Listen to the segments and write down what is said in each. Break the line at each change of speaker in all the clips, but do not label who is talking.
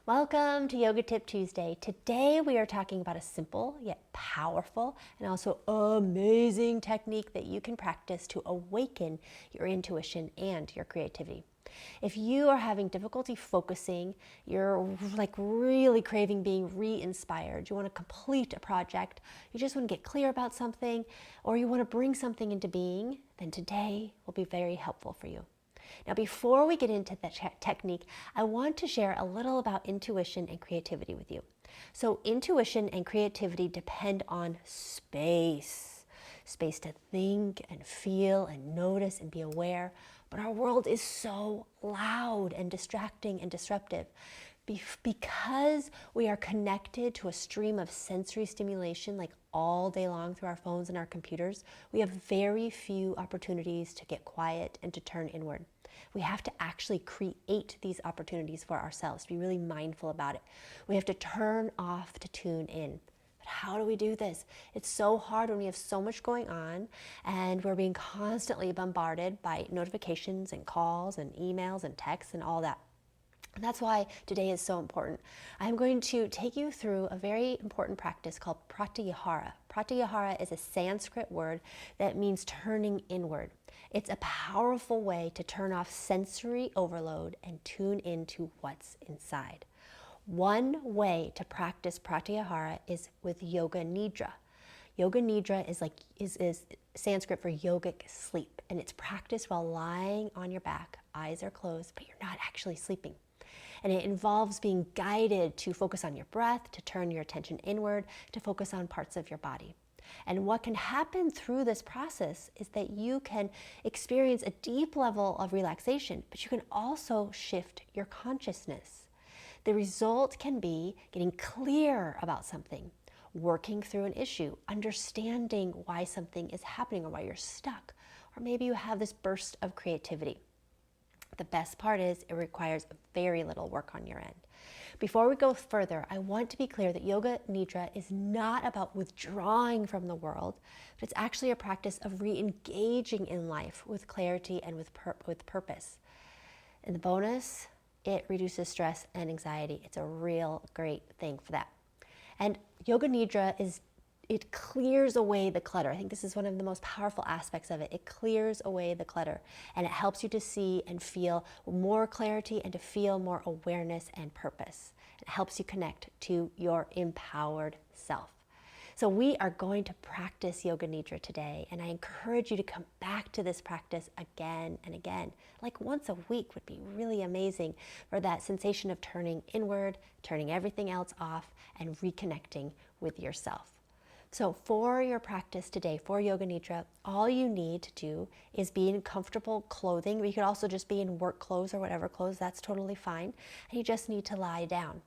Welcome to Yoga Tip Tuesday. Today we are talking about a simple yet powerful and also amazing technique that you can practice to awaken your intuition and your creativity. If you are having difficulty focusing, you're like really craving being re-inspired, you want to complete a project, you just want to get clear about something, or you want to bring something into being, then today will be very helpful for you. Now, before we get into the technique, I want to share a little about intuition and creativity with you. So intuition and creativity depend on space. Space to think and feel and notice and be aware. But our world is so loud and distracting and disruptive. Because we are connected to a stream of sensory stimulation like all day long through our phones and our computers, we have very few opportunities to get quiet and to turn inward. We have to actually create these opportunities for ourselves, to be really mindful about it. We have to turn off to tune in. But how do we do this? It's so hard when we have so much going on and we're being constantly bombarded by notifications and calls and emails and texts and all that. And that's why today is so important. I'm going to take you through a very important practice called pratyahara. Pratyahara is a Sanskrit word that means turning inward. It's a powerful way to turn off sensory overload and tune into what's inside. One way to practice pratyahara is with Yoga Nidra. Yoga Nidra is Sanskrit for yogic sleep, and it's practiced while lying on your back. Eyes are closed, but you're not actually sleeping. And it involves being guided to focus on your breath, to turn your attention inward, to focus on parts of your body. And what can happen through this process is that you can experience a deep level of relaxation, but you can also shift your consciousness. The result can be getting clear about something, working through an issue, understanding why something is happening or why you're stuck, or maybe you have this burst of creativity. The best part is it requires very little work on your end. Before we go further, I want to be clear that Yoga Nidra is not about withdrawing from the world, but it's actually a practice of re-engaging in life with clarity and with purpose. And the bonus, it reduces stress and anxiety. It's a real great thing for that. And Yoga Nidra it clears away the clutter. I think this is one of the most powerful aspects of it. It clears away the clutter and it helps you to see and feel more clarity and to feel more awareness and purpose. It helps you connect to your empowered self. So we are going to practice Yoga Nidra today, and I encourage you to come back to this practice again and again. Like once a week would be really amazing for that sensation of turning inward, turning everything else off, and reconnecting with yourself. So for your practice today, for Yoga Nidra, all you need to do is be in comfortable clothing. You could also just be in work clothes or whatever clothes, that's totally fine. And you just need to lie down.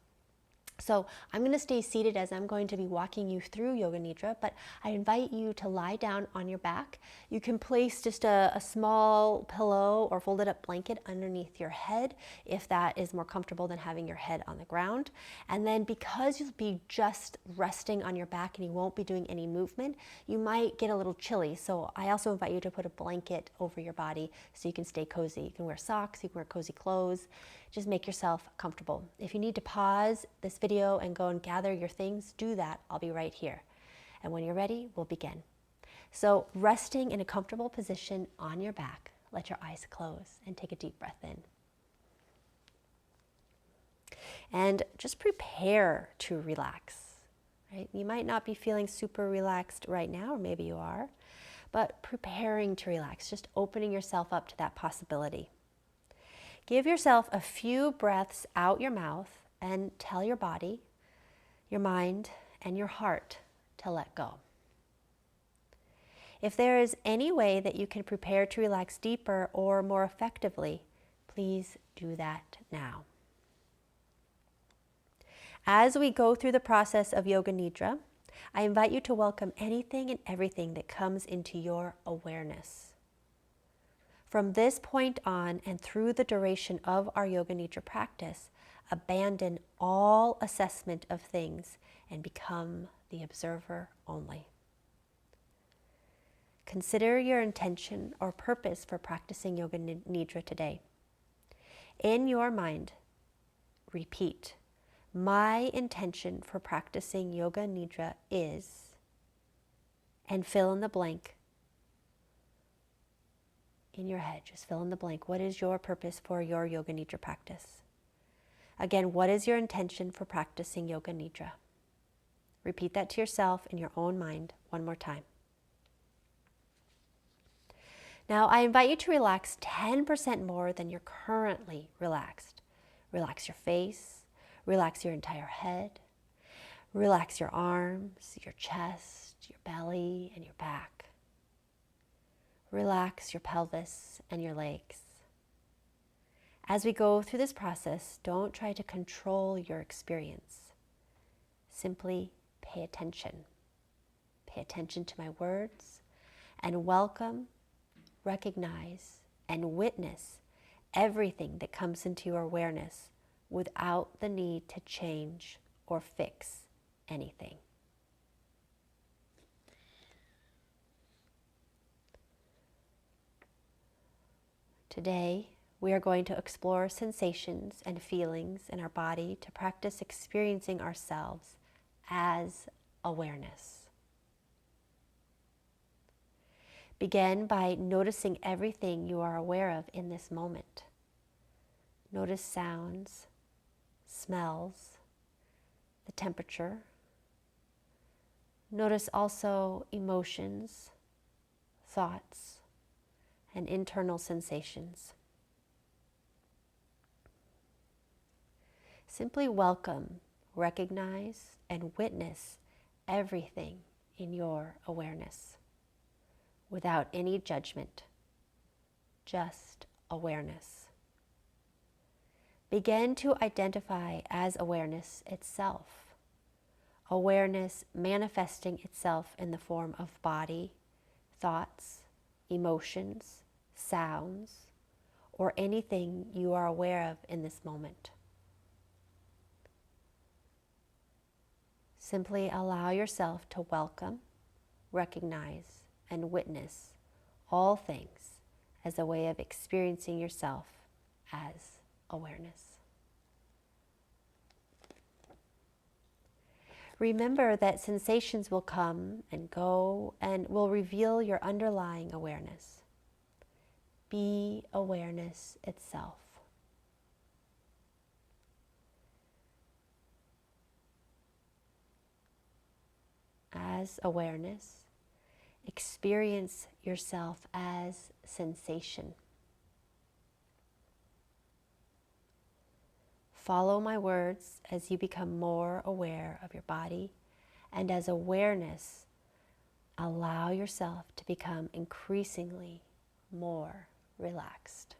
So I'm going to stay seated as I'm going to be walking you through Yoga Nidra, but I invite you to lie down on your back. You can place just a small pillow or folded up blanket underneath your head if that is more comfortable than having your head on the ground. And then because you'll be just resting on your back and you won't be doing any movement, you might get a little chilly. So I also invite you to put a blanket over your body so you can stay cozy. You can wear socks, you can wear cozy clothes. Just make yourself comfortable. If you need to pause this video and go and gather your things, do that. I'll be right here. And when you're ready, we'll begin. So resting in a comfortable position on your back, let your eyes close and take a deep breath in. And just prepare to relax, right? You might not be feeling super relaxed right now, or maybe you are, but preparing to relax, just opening yourself up to that possibility. Give yourself a few breaths out your mouth and tell your body, your mind, and your heart to let go. If there is any way that you can prepare to relax deeper or more effectively, please do that now. As we go through the process of Yoga Nidra, I invite you to welcome anything and everything that comes into your awareness. From this point on and through the duration of our Yoga Nidra practice, abandon all assessment of things and become the observer only. Consider your intention or purpose for practicing Yoga Nidra today. In your mind, repeat, My intention for practicing Yoga Nidra is, and fill in the blank in your head. Just fill in the blank. What is your purpose for your Yoga Nidra practice? Again, what is your intention for practicing Yoga Nidra? Repeat that to yourself in your own mind one more time. Now, I invite you to relax 10% more than you're currently relaxed. Relax your face, relax your entire head, relax your arms, your chest, your belly, and your back. Relax your pelvis and your legs. As we go through this process, don't try to control your experience. Simply pay attention. Pay attention to my words and welcome, recognize, and witness everything that comes into your awareness without the need to change or fix anything. Today, we are going to explore sensations and feelings in our body to practice experiencing ourselves as awareness. Begin by noticing everything you are aware of in this moment. Notice sounds, smells, the temperature. Notice also emotions, thoughts, and internal sensations. Simply welcome, recognize, and witness everything in your awareness without any judgment, just awareness. Begin to identify as awareness itself. Awareness manifesting itself in the form of body, thoughts, emotions, sounds, or anything you are aware of in this moment. Simply allow yourself to welcome, recognize, and witness all things as a way of experiencing yourself as awareness. Remember that sensations will come and go and will reveal your underlying awareness. Be awareness itself. As awareness, experience yourself as sensation. Follow my words as you become more aware of your body, and as awareness, allow yourself to become increasingly more relaxed.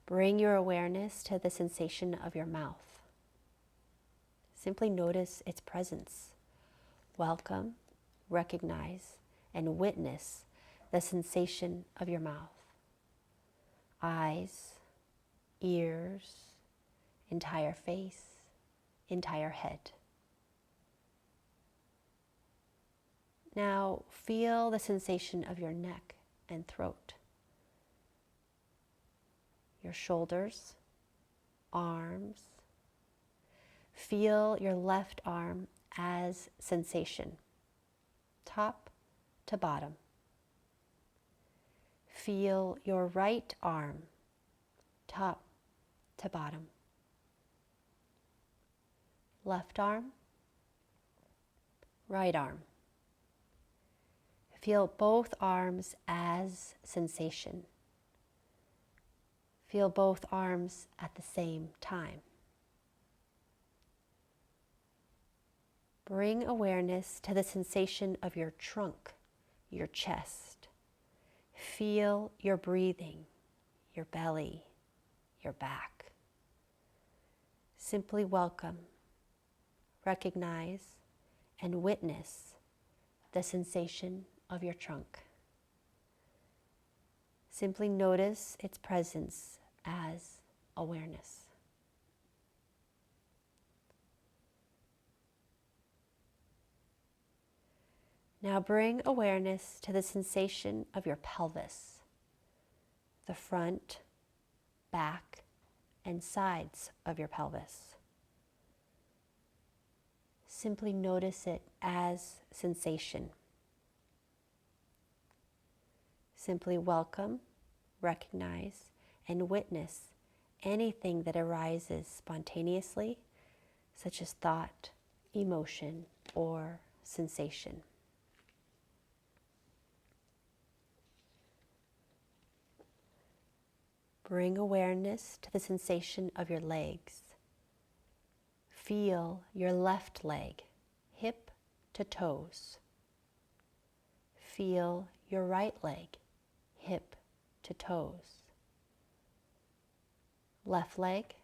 Bring your awareness to the sensation of your mouth. Simply notice its presence. Welcome, recognize, and witness the sensation of your mouth. Eyes, ears, entire face, entire head. Now feel the sensation of your neck and throat, your shoulders, arms. Feel your left arm as sensation, top to bottom. Feel your right arm, top to bottom. Left arm, right arm. Feel both arms as sensation. Feel both arms at the same time. Bring awareness to the sensation of your trunk, your chest. Feel your breathing, your belly, your back. Simply welcome, recognize, and witness the sensation of your trunk. Simply notice its presence as awareness. Now bring awareness to the sensation of your pelvis, the front, back, and sides of your pelvis. Simply notice it as sensation. Simply welcome, recognize, and witness anything that arises spontaneously, such as thought, emotion, or sensation. Bring awareness to the sensation of your legs. Feel your left leg, hip to toes. Feel your right leg, hip to toes. Left leg,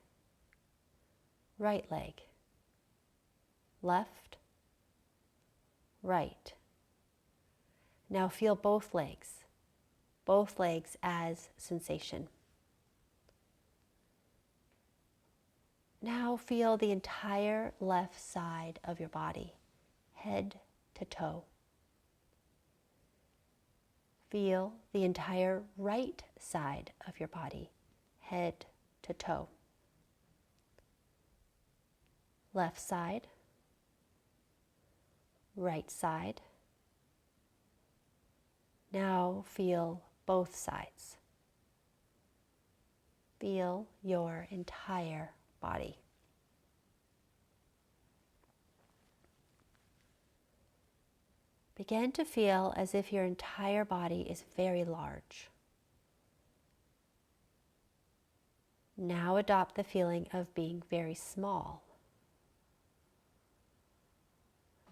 right leg, left, right. Now feel both legs as sensation. Now feel the entire left side of your body, head to toe. Feel the entire right side of your body, head to toe. Left side, right side. Now feel both sides. Feel your entire body. Begin to feel as if your entire body is very large. Now adopt the feeling of being very small.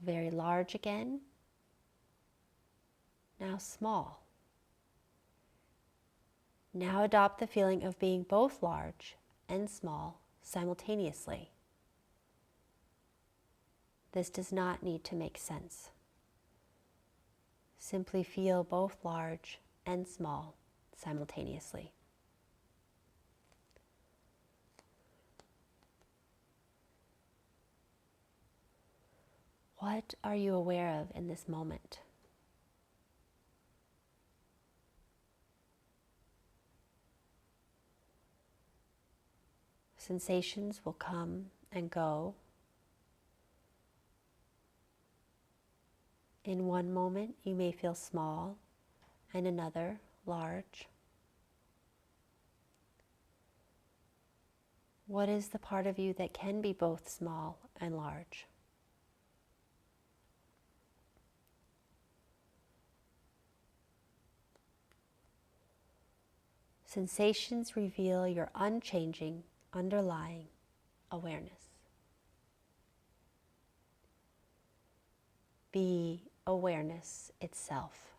Very large again. Now small. Now adopt the feeling of being both large and small simultaneously. This does not need to make sense. Simply feel both large and small simultaneously. What are you aware of in this moment? Sensations will come and go. In one moment, you may feel small, and another, large. What is the part of you that can be both small and large? Sensations reveal your unchanging, underlying awareness. Be awareness itself.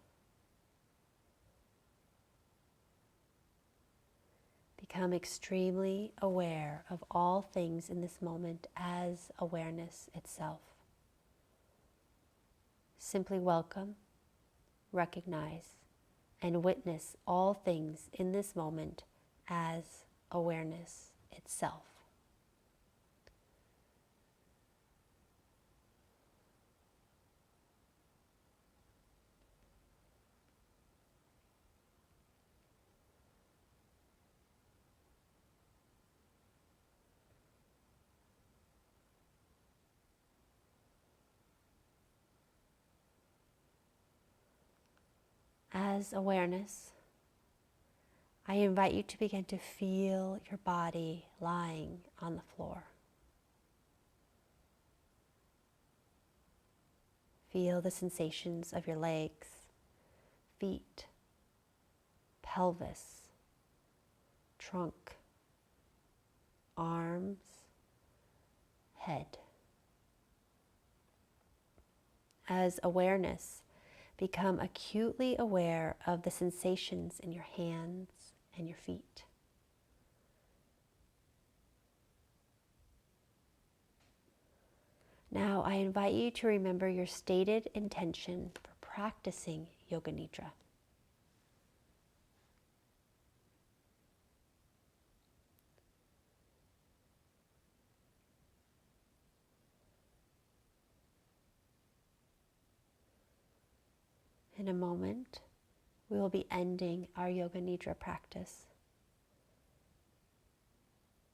Become extremely aware of all things in this moment as awareness itself. Simply welcome, recognize, and witness all things in this moment as awareness itself. As awareness, I invite you to begin to feel your body lying on the floor. Feel the sensations of your legs, feet, pelvis, trunk, arms, head. As awareness, become acutely aware of the sensations in your hands and your feet. Now I invite you to remember your stated intention for practicing Yoga Nidra. In a moment, we will be ending our Yoga Nidra practice.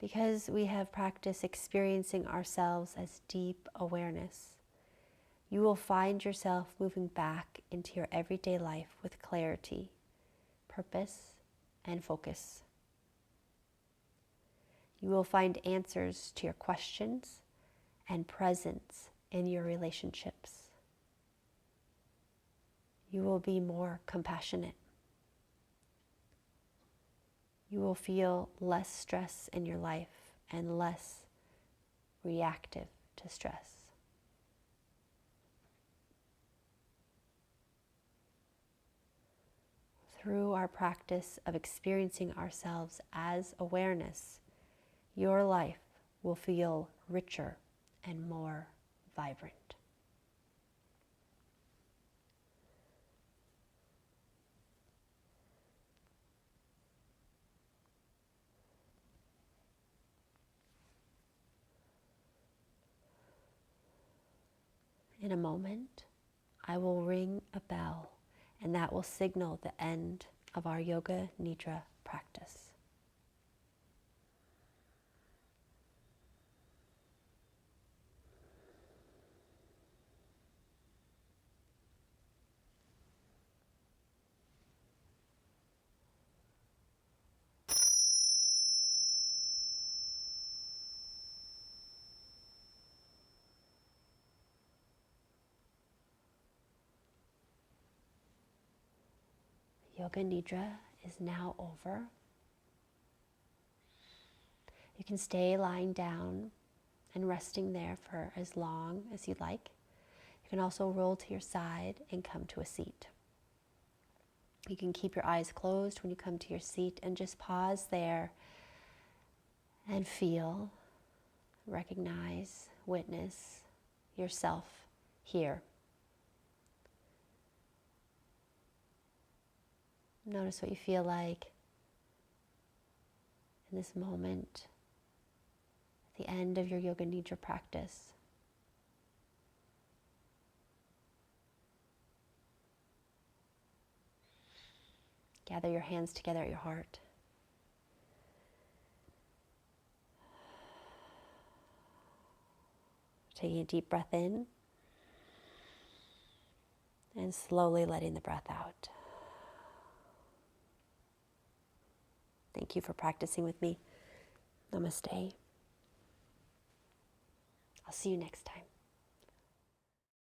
because we have practiced experiencing ourselves as deep awareness, you will find yourself moving back into your everyday life with clarity, purpose, and focus. You will find answers to your questions and presence in your relationships. You will be more compassionate. You will feel less stress in your life and less reactive to stress. Through our practice of experiencing ourselves as awareness, your life will feel richer and more vibrant. In a moment, I will ring a bell, and that will signal the end of our Yoga Nidra practice. Yoga Nidra is now over. You can stay lying down and resting there for as long as you like. You can also roll to your side and come to a seat. You can keep your eyes closed when you come to your seat and just pause there and feel, recognize, witness yourself here. Notice what you feel like in this moment at the end of your Yoga Nidra practice. Gather your hands together at your heart. Taking a deep breath in and slowly letting the breath out. Thank you for practicing with me. Namaste. I'll see you next time.